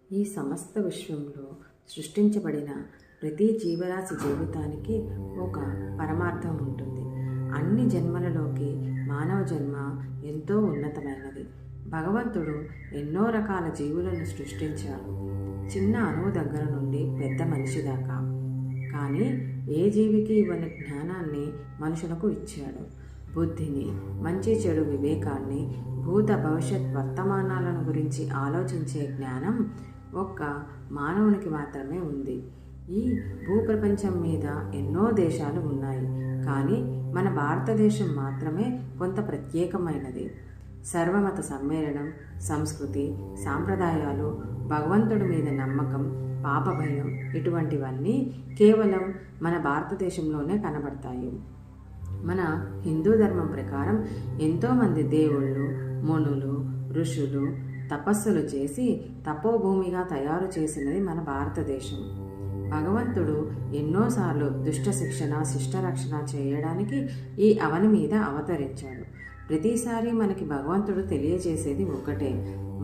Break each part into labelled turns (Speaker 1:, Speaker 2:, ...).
Speaker 1: ఈ సమస్త విశ్వంలో సృష్టించబడిన ప్రతి జీవరాశి జీవితానికి ఒక పరమార్థం ఉంటుంది. అన్ని జన్మలలోకి మానవ జన్మ ఎంతో ఉన్నతమైనది. భగవంతుడు ఎన్నో రకాల జీవులను సృష్టించాడు, చిన్న అణువు దగ్గర నుండి పెద్ద మనిషి దాకా. కానీ ఏ జీవికి ఇవ్వని జ్ఞానాన్ని మనుషులకు ఇచ్చాడు. బుద్ధిని, మంచి చెడు వివేకాన్ని, భూత భవిష్యత్ వర్తమానాలను గురించి ఆలోచించే జ్ఞానం ఒక్క మానవునికి మాత్రమే ఉంది. ఈ భూప్రపంచం మీద ఎన్నో దేశాలు ఉన్నాయి, కానీ మన భారతదేశం మాత్రమే కొంత ప్రత్యేకమైనది. సర్వమత సమ్మేళనం, సంస్కృతి, సాంప్రదాయాలు, భగవంతుడి మీద నమ్మకం, పాపభయం ఇటువంటివన్నీ కేవలం మన భారతదేశంలోనే కనబడతాయి. మన హిందూ ధర్మం ప్రకారం ఎంతోమంది దేవుళ్ళు, మునులు, ఋషులు తపస్సులు చేసి తపోభూమిగా తయారు చేసినది మన భారతదేశం. భగవంతుడు ఎన్నోసార్లు దుష్ట శిక్షణ, శిష్టరక్షణ చేయడానికి ఈ అవని మీద అవతరించాడు. ప్రతిసారి మనకి భగవంతుడు తెలియజేసేది ఒక్కటే: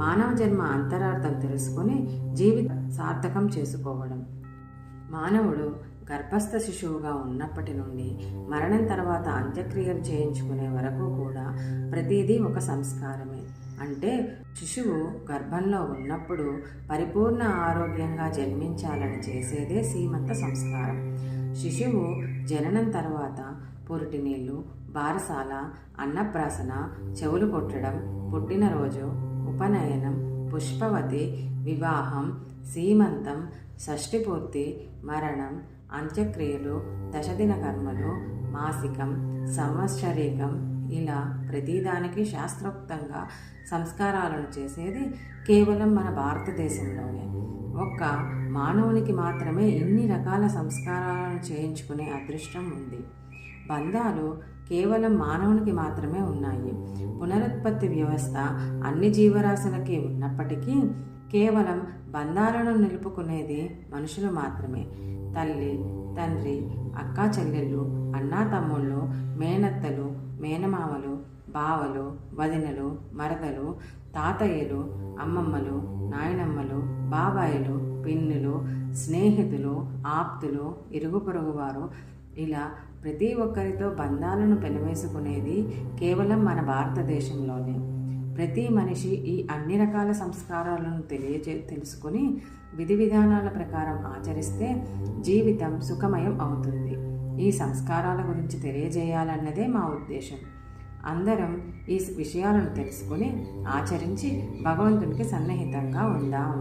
Speaker 1: మానవ జన్మ అంతరార్థం తెలుసుకొని జీవితం సార్థకం చేసుకోవడం. మానవుడు గర్భస్థ శిశువుగా ఉన్నప్పటి నుండి మరణం తర్వాత అంత్యక్రియలు చేయించుకునే వరకు కూడా ప్రతిదీ ఒక సంస్కారమే. అంటే శిశువు గర్భంలో ఉన్నప్పుడు పరిపూర్ణ ఆరోగ్యంగా జన్మించాలని చేసేదే సీమంత సంస్కారం. శిశువు జననం తర్వాత పురిటినీళ్ళు, బారసాల, అన్నప్రాసన, చెవులు కొట్టడం, పుట్టినరోజు, ఉపనయనం, పుష్పవతి, వివాహం, సీమంతం, షష్ఠిపూర్తి, మరణం, అంత్యక్రియలు, దశదిన కర్మలు, మాసికం, సంవత్సరీకం, ఇలా ప్రతిదానికి శాస్త్రోక్తంగా సంస్కారాలను చేసేది కేవలం మన భారతదేశంలోనే. ఒక్క మానవునికి మాత్రమే ఇన్ని రకాల సంస్కారాలను చేయించుకునే అదృష్టం ఉంది. బంధాలు కేవలం మానవునికి మాత్రమే ఉన్నాయి. పునరుత్పత్తి వ్యవస్థ అన్ని జీవరాశులకి ఉన్నప్పటికీ కేవలం బంధాలను నిలుపుకునేది మనుషులు మాత్రమే. తల్లి, తండ్రి, అక్కా చెల్లెళ్ళు, అన్నా తమ్ముళ్ళు, మేనత్తలు, మేనమామలు, బావలు, వదినలు, మరదలు, తాతయ్యలు, అమ్మమ్మలు, నాయనమ్మలు, బాబాయిలు, పిన్నులు, స్నేహితులు, ఆప్తులు, ఇరుగు పొరుగువారు, ఇలా ప్రతి ఒక్కరితో బంధాలను పెనవేసుకునేది కేవలం మన భారతదేశంలోనే. ప్రతి మనిషి ఈ అన్ని రకాల సంస్కారాలను తెలుసుకుని విధి విధానాల ప్రకారం ఆచరిస్తే జీవితం సుఖమయం అవుతుంది. ఈ సంస్కారాల గురించి తెలియజేయాలన్నదే మా ఉద్దేశం. అందరం ఈ విషయాలను తెలుసుకుని ఆచరించి భగవంతునికి సన్నిహితంగా ఉందాం.